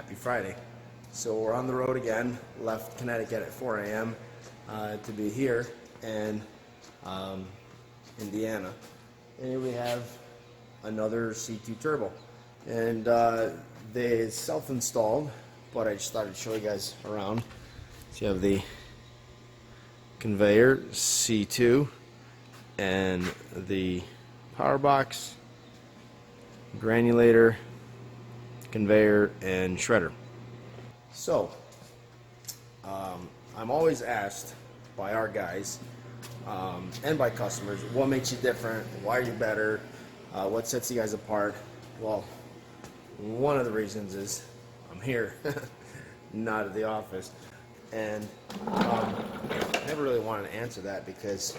Happy Friday. So we're on the road again, left Connecticut at 4 a.m. To be here in Indiana. And here we have another C2 Turbo. And they self-installed, but I just thought I'd show you guys around. So you have the conveyor, C2, and the power box, granulator, conveyor, and shredder. So, I'm always asked by our guys and by customers, what makes you different? Why are you better? What sets you guys apart? Well, one of the reasons is I'm here, not at the office. And I never really wanted to answer that because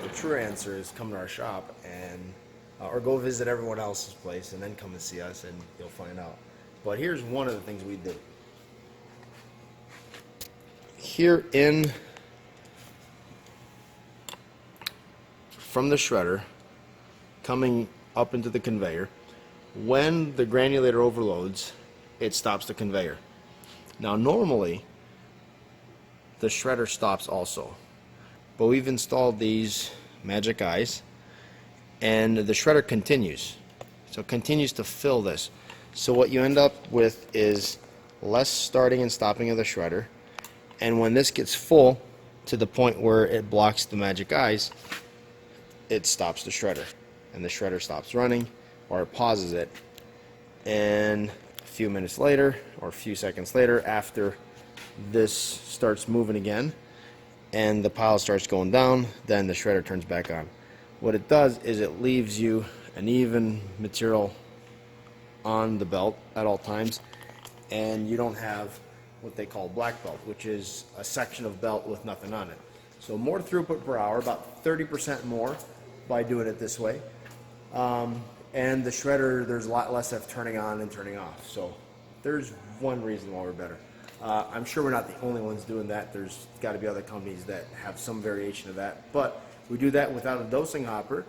the true answer is come to our shop and or go visit everyone else's place and then come and see us and you'll find out. But here's one of the things we do. Here from the shredder, coming up into the conveyor, when the granulator overloads, it stops the conveyor. Now normally, the shredder stops also, but we've installed these magic eyes and the shredder continues. So it continues to fill this. So what you end up with is less starting and stopping of the shredder, and when this gets full to the point where it blocks the magic eyes, it stops the shredder, and the shredder stops running, or it pauses it, and a few minutes later or a few seconds later, after this starts moving again and the pile starts going down, then the shredder turns back on. What it does is it leaves you an even material on the belt at all times, and you don't have what they call black belt, which is a section of belt with nothing on it. So more throughput per hour, about 30% more by doing it this way. And the shredder, there's a lot less of turning on and turning off. So there's one reason why we're better. I'm sure we're not the only ones doing that. There's got to be other companies that have some variation of that. But we do that without a dosing hopper,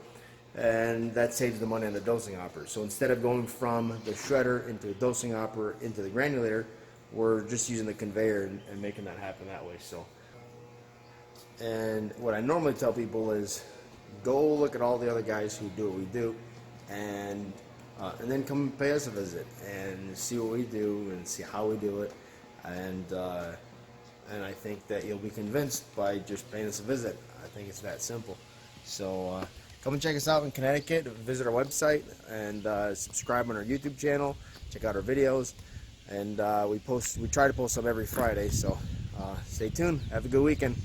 and that saves the money on the dosing hopper. So instead of going from the shredder into a dosing hopper into the granulator, we're just using the conveyor and making that happen that way. So, and what I normally tell people is go look at all the other guys who do what we do, and then come and pay us a visit and see what we do and see how we do it, and I think that you'll be convinced by just paying us a visit. I think it's that simple. So come and check us out in Connecticut. Visit our website and subscribe on our YouTube channel. Check out our videos, and we try to post them every Friday. So stay tuned. Have a good weekend.